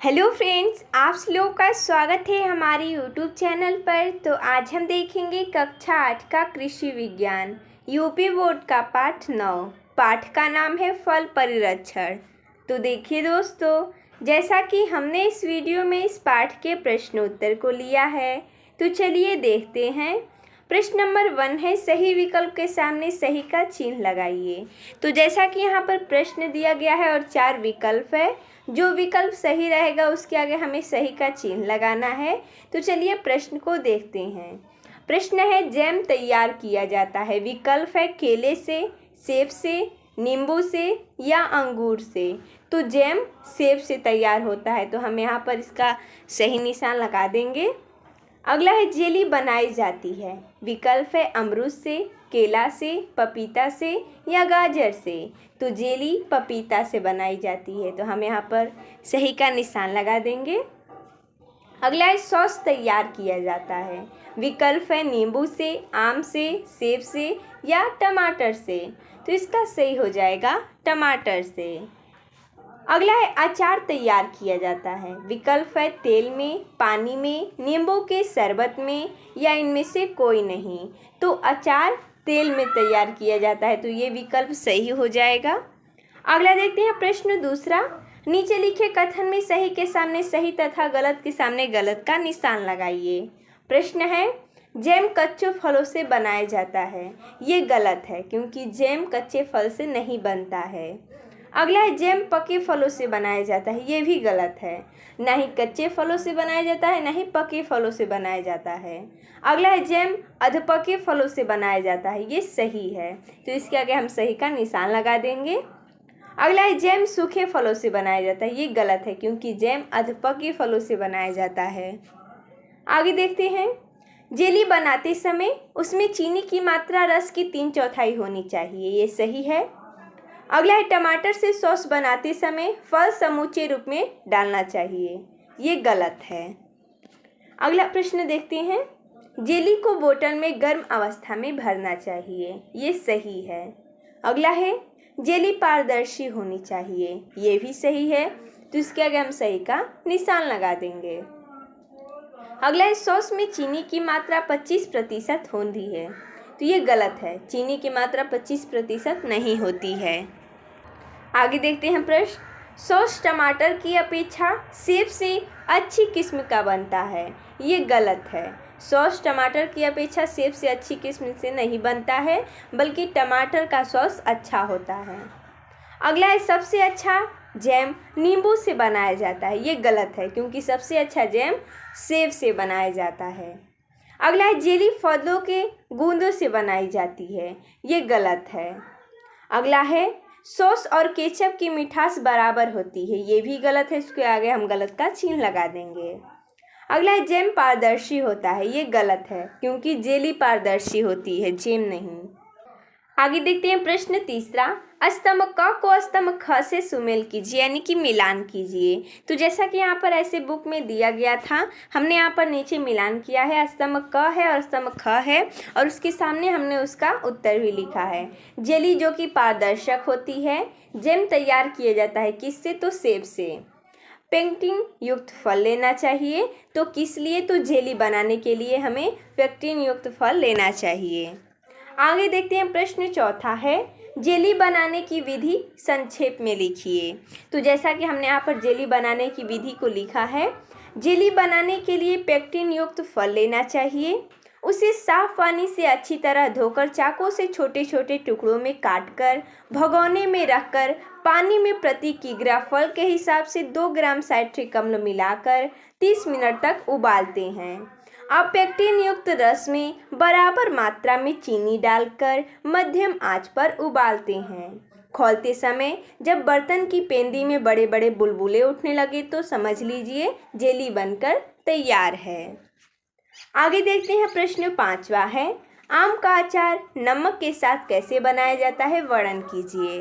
Hello friends, आप लोगों का स्वागत है हमारे यूट्यूब चैनल पर। तो आज हम देखेंगे कक्षा 8 का कृषि विज्ञान यूपी बोर्ड का पाठ 9। पाठ का नाम है फल परिरक्षण। तो देखिए दोस्तों, जैसा कि हमने इस वीडियो में इस पाठ के प्रश्नोत्तर को लिया है, तो चलिए देखते हैं। प्रश्न नंबर 1 है, सही विकल्प के सामने सही का चिन्ह लगाइए। तो जैसा कि यहाँ पर प्रश्न दिया गया है और 4 विकल्प है, जो विकल्प सही रहेगा उसके आगे हमें सही का चिन्ह लगाना है। तो चलिए प्रश्न को देखते हैं। प्रश्न है, जैम तैयार किया जाता है। विकल्प है केले से, सेब से, नींबू से या अंगूर से। तो जैम सेब से तैयार होता है, तो हम यहाँ पर इसका सही निशान लगा देंगे। अगला है, जेली बनाई जाती है। विकल्प है अमरूद से, केला से, पपीता से या गाजर से। तो जेली पपीता से बनाई जाती है, तो हम यहाँ पर सही का निशान लगा देंगे। अगला है, सॉस तैयार किया जाता है। विकल्प है नींबू से, आम से, सेब से या टमाटर से। तो इसका सही हो जाएगा टमाटर से। अगला है, अचार तैयार किया जाता है। विकल्प है तेल में, पानी में, नींबू के शरबत में या इनमें से कोई नहीं। तो अचार तेल में तैयार किया जाता है, तो ये विकल्प सही हो जाएगा। अगला देखते हैं प्रश्न दूसरा। नीचे लिखे कथन में सही के सामने सही तथा गलत के सामने गलत का निशान लगाइए। प्रश्न है, जैम कच्चे फलों से बनाया जाता है। ये गलत है, क्योंकि जैम कच्चे फल से नहीं बनता है। अगला है, जैम पके फलों से बनाया जाता है। ये भी गलत है, ना ही कच्चे फलों से बनाया जाता है, ना ही पके फलों से बनाया जाता है। अगला है, जैम अधपके फलों से बनाया जाता है। ये सही है, तो इसके आगे हम सही का निशान लगा देंगे। अगला है, जैम सूखे फलों से बनाया जाता है। ये गलत है, क्योंकि जैम अधपके फलों से बनाया जाता है। आगे देखते हैं, जेली बनाते समय उसमें चीनी की मात्रा रस की 3/4 होनी चाहिए। ये सही है। अगला है, टमाटर से सॉस बनाते समय फल समूचे रूप में डालना चाहिए। ये गलत है। अगला प्रश्न देखते हैं, जेली को बोतल में गर्म अवस्था में भरना चाहिए। ये सही है। अगला है, जेली पारदर्शी होनी चाहिए। ये भी सही है, तो इसके आगे हम सही का निशान लगा देंगे। अगला है, सॉस में चीनी की मात्रा 25% होती है। तो ये गलत है, चीनी की मात्रा 25% नहीं होती है। आगे देखते हैं प्रश्न, सॉस टमाटर की अपेक्षा सेब से अच्छी किस्म का बनता है। ये गलत है, सॉस टमाटर की अपेक्षा सेब से अच्छी किस्म से नहीं बनता है, बल्कि टमाटर का सॉस अच्छा होता है। अगला है, सबसे अच्छा जैम नींबू से बनाया जाता है। ये गलत है, क्योंकि सबसे अच्छा जैम सेब से बनाया जाता है। अगला है, जेली फलों के गूंदों से बनाई जाती है। ये गलत है। अगला है, सॉस और केचप की मिठास बराबर होती है। ये भी गलत है, इसके आगे हम गलत का चिन्ह लगा देंगे। अगला है, जैम पारदर्शी होता है। ये गलत है, क्योंकि जेली पारदर्शी होती है, जैम नहीं। आगे देखते हैं प्रश्न तीसरा, स्तंभ क को स्तंभ ख से सुमेल कीजिए, यानी कि मिलान कीजिए। तो जैसा कि यहाँ पर ऐसे बुक में दिया गया था, हमने यहाँ पर नीचे मिलान किया है। स्तंभ क है और स्तंभ ख है, और उसके सामने हमने उसका उत्तर भी लिखा है। जेली जो कि पारदर्शक होती है। जैम तैयार किया जाता है किससे? तो सेब से। पेक्टिन युक्त फल लेना चाहिए। तो किस लिए? तो जेली बनाने के लिए हमें पेक्टिन युक्त फल लेना चाहिए। आगे देखते हैं प्रश्न चौथा है, जेली बनाने की विधि संक्षेप में लिखिए। तो जैसा कि हमने यहाँ पर जेली बनाने की विधि को लिखा है, जेली बनाने के लिए पेक्टिन युक्त फल लेना चाहिए। उसे साफ पानी से अच्छी तरह धोकर चाकू से छोटे छोटे टुकड़ों में काटकर भगोने में रखकर पानी में प्रति किग्रा फल के हिसाब से 2 ग्राम साइट्रिक अम्ल मिलाकर 30 मिनट तक उबालते हैं। अब पेक्टिन युक्त रस में बराबर मात्रा में चीनी डालकर मध्यम आंच पर उबालते हैं। खोलते समय जब बर्तन की पेंदी में बड़े बड़े बुलबुले उठने लगे तो समझ लीजिए जेली बनकर तैयार है। आगे देखते हैं प्रश्न 5वां है, आम का अचार नमक के साथ कैसे बनाया जाता है, वर्णन कीजिए।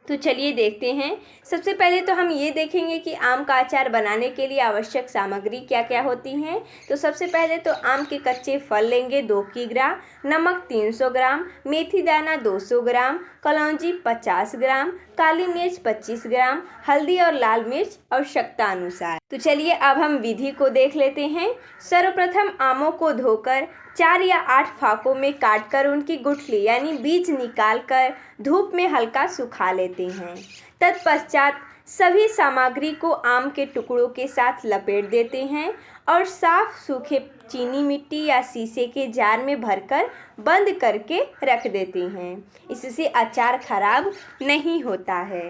तो चलिए देखते हैं। सबसे पहले तो हम ये देखेंगे कि आम का अचार बनाने के लिए आवश्यक सामग्री क्या क्या होती हैं। तो सबसे पहले तो आम के कच्चे फल लेंगे 2 किग्रा, नमक 300 ग्राम, मेथी दाना 200 ग्राम, कलौंजी 50 ग्राम, काली मिर्च 25 ग्राम, हल्दी और लाल मिर्च आवश्यकता अनुसार। तो चलिए अब हम विधि को देख लेते हैं। सर्वप्रथम आमों को धोकर 4 या 8 फाकों में काटकर उनकी गुठली यानी बीज निकालकर धूप में हल्का सुखा लेते हैं। तत्पश्चात सभी सामग्री को आम के टुकड़ों के साथ लपेट देते हैं और साफ सूखे चीनी मिट्टी या शीशे के जार में भरकर बंद करके रख देते हैं। इससे अचार खराब नहीं होता है।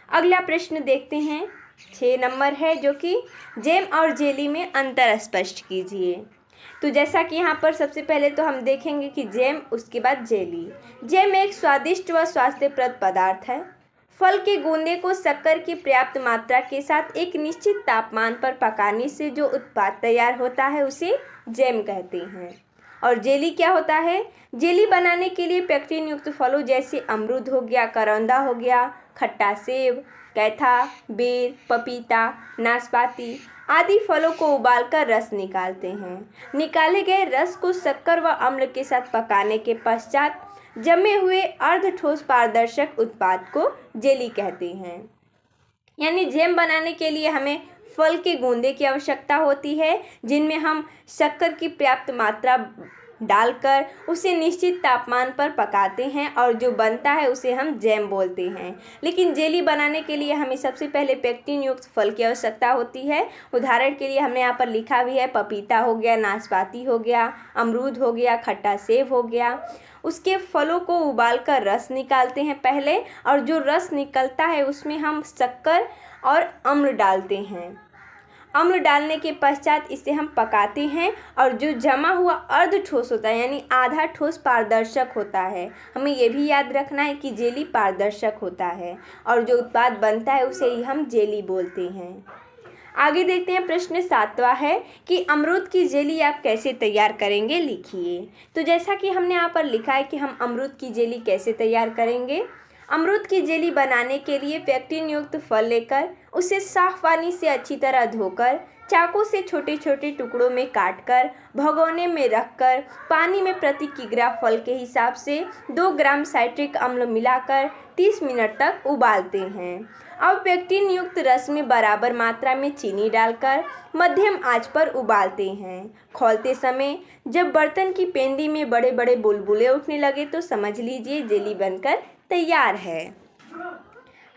अगला प्रश्न देखते हैं। 6 नंबर है जो कि जैम और जेली में अंतर स्पष्ट कीजिए। तो जैसा कि यहाँ पर सबसे पहले तो हम देखेंगे कि जैम, उसके बाद जेली। जैम एक स्वादिष्ट व स्वास्थ्यप्रद पदार्थ है। फल के गूंदे को शक्कर की पर्याप्त मात्रा के साथ एक निश्चित तापमान पर पकाने से जो उत्पाद तैयार होता है उसे जैम कहते हैं। और जेली क्या होता है? जेली बनाने के लिए पेक्टिन युक्त फलों जैसे अमरूद हो गया, करौंदा हो गया, खट्टा सेब, कैथा, बेर, पपीता, नाशपाती आदि फलों को उबालकर रस निकालते हैं। निकाले गए रस को शक्कर व अम्ल के साथ पकाने के पश्चात जमे हुए अर्ध ठोस पारदर्शक उत्पाद को जेली कहते हैं। यानी जैम बनाने के लिए हमें फल के गूंदे की आवश्यकता होती है, जिनमें हम शक्कर की पर्याप्त मात्रा डालकर उसे निश्चित तापमान पर पकाते हैं और जो बनता है उसे हम जैम बोलते हैं। लेकिन जेली बनाने के लिए हमें सबसे पहले पेक्टिन युक्त फल की आवश्यकता होती है। उदाहरण के लिए हमने यहाँ पर लिखा भी है, पपीता हो गया, नाशपाती हो गया, अमरूद हो गया, खट्टा सेब हो गया। उसके फलों को उबालकर रस निकालते हैं पहले, और जो रस निकलता है उसमें हम शक्कर और अम्ल डालते हैं। अम्ल डालने के पश्चात इसे हम पकाते हैं और जो जमा हुआ अर्ध ठोस होता है यानी आधा ठोस पारदर्शक होता है। हमें यह भी याद रखना है कि जेली पारदर्शक होता है और जो उत्पाद बनता है उसे ही हम जेली बोलते हैं। आगे देखते हैं। प्रश्न 7वां है कि अमरूद की जेली आप कैसे तैयार करेंगे, लिखिए। तो जैसा कि हमने यहाँ पर लिखा है कि हम अमरूद की जेली कैसे तैयार करेंगे। अमरूद की जेली बनाने के लिए पेक्टिन युक्त फल लेकर उसे साफ पानी से अच्छी तरह धोकर चाकू से छोटे छोटे टुकड़ों में काटकर भगोने में रखकर पानी में प्रति किग्रा फल के हिसाब से 2 ग्राम साइट्रिक अम्ल मिलाकर 30 मिनट तक उबालते हैं। अब पेक्टिन युक्त रस में बराबर मात्रा में चीनी डालकर मध्यम आंच पर उबालते हैं। खौलते समय जब बर्तन की पेंदी में बड़े बड़े बुलबुले उठने लगे तो समझ लीजिए जेली बनकर तैयार है।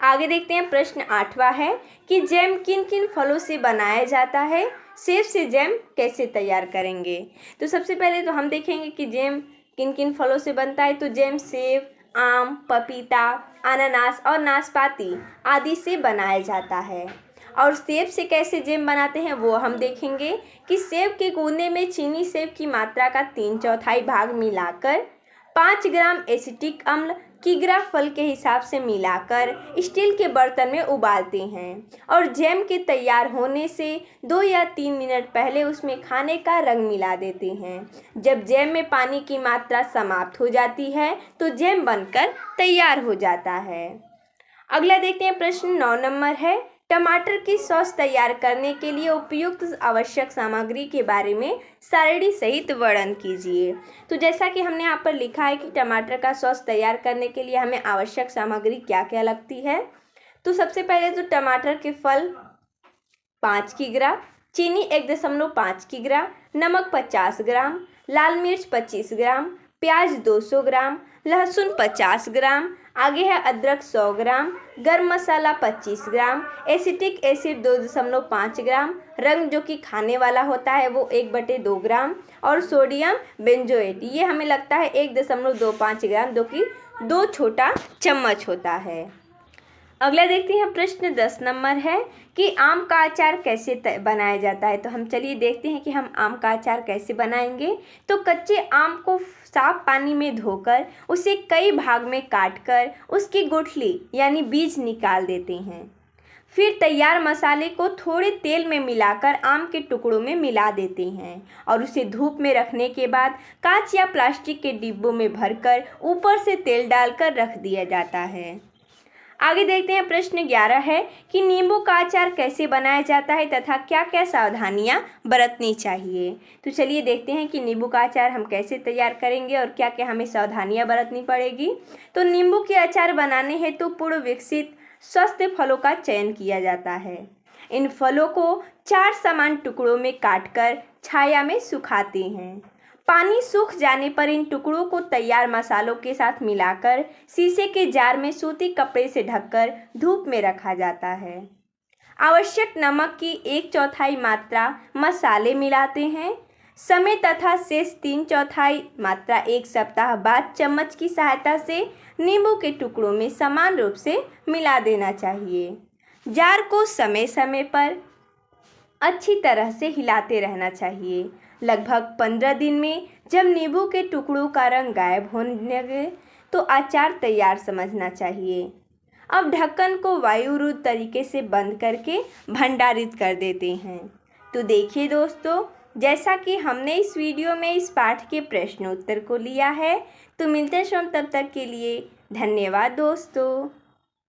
आगे देखते हैं। प्रश्न 8वां है कि जैम किन किन फलों से बनाया जाता है। सेब से जैम कैसे तैयार करेंगे। तो सबसे पहले तो हम देखेंगे कि जैम किन किन फलों से बनता है। तो जैम सेब, आम, पपीता, अनानास और नाशपाती आदि से बनाया जाता है। और सेब से कैसे जैम बनाते हैं वो हम देखेंगे कि सेब के गूंदे में चीनी सेब की मात्रा का 3/4 भाग मिलाकर 5 ग्राम एसिटिक अम्ल किग्रा फल के हिसाब से मिलाकर स्टील के बर्तन में उबालते हैं और जैम के तैयार होने से 2 या 3 मिनट पहले उसमें खाने का रंग मिला देते हैं। जब जैम में पानी की मात्रा समाप्त हो जाती है तो जैम बनकर तैयार हो जाता है। अगला देखते हैं। प्रश्न 9 नंबर है, टमाटर की सॉस तैयार करने के लिए उपयुक्त आवश्यक सामग्री के बारे में सारणी सहित वर्णन कीजिए। तो जैसा कि हमने यहाँ पर लिखा है कि टमाटर का सॉस तैयार करने के लिए हमें आवश्यक सामग्री क्या क्या लगती है। तो सबसे पहले तो टमाटर के फल 5 किग्रा, चीनी 1.5 किग्रा, नमक 50 ग्राम, लाल मिर्च 25 ग्राम, प्याज 200 ग्राम, लहसुन 50 ग्राम, आगे है अदरक 100 ग्राम, गर्म मसाला 25 ग्राम, एसिटिक एसिड 2.5 ग्राम, रंग जो कि खाने वाला होता है वो 1/2 ग्राम और सोडियम बेंजोएट ये हमें लगता है 1.25 ग्राम, जो कि 2 छोटा चम्मच होता है। अगला देखते हैं। प्रश्न 10 नंबर है कि आम का अचार कैसे बनाया जाता है। तो हम चलिए देखते हैं कि हम आम का अचार कैसे बनाएंगे। तो कच्चे आम को साफ पानी में धोकर उसे कई भाग में काटकर उसकी गुठली यानी बीज निकाल देते हैं। फिर तैयार मसाले को थोड़े तेल में मिलाकर आम के टुकड़ों में मिला देते हैं और उसे धूप में रखने के बाद कांच या प्लास्टिक के डिब्बों में भरकर ऊपर से तेल डालकर रख दिया जाता है। आगे देखते हैं प्रश्न 11 है कि नींबू का अचार कैसे बनाया जाता है तथा क्या क्या सावधानियां बरतनी चाहिए। तो चलिए देखते हैं कि नींबू का अचार हम कैसे तैयार करेंगे और क्या क्या हमें सावधानियां बरतनी पड़ेगी। तो नींबू के अचार बनाने हेतु पूर्व विकसित स्वस्थ फलों का चयन किया जाता है। इन फलों को 4 समान टुकड़ों में काटकर छाया में सुखाते हैं। पानी सूख जाने पर इन टुकड़ों को तैयार मसालों के साथ मिलाकर शीशे के जार में सूती कपड़े से ढककर धूप में रखा जाता है। आवश्यक नमक की 1/4 मात्रा मसाले मिलाते हैं। समय तथा शेष 3/4 मात्रा 1 सप्ताह बाद चम्मच की सहायता से नींबू के टुकड़ों में समान रूप से मिला देना चाहिए। जार को समय समय पर अच्छी तरह से हिलाते रहना चाहिए। लगभग 15 दिन में जब नींबू के टुकड़ों का रंग गायब होने लगे तो अचार तैयार समझना चाहिए। अब ढक्कन को वायुरुद्ध तरीके से बंद करके भंडारित कर देते हैं। तो देखिए दोस्तों, जैसा कि हमने इस वीडियो में इस पाठ के प्रश्न उत्तर को लिया है। तो मिलते हैं तब तक के लिए धन्यवाद दोस्तों।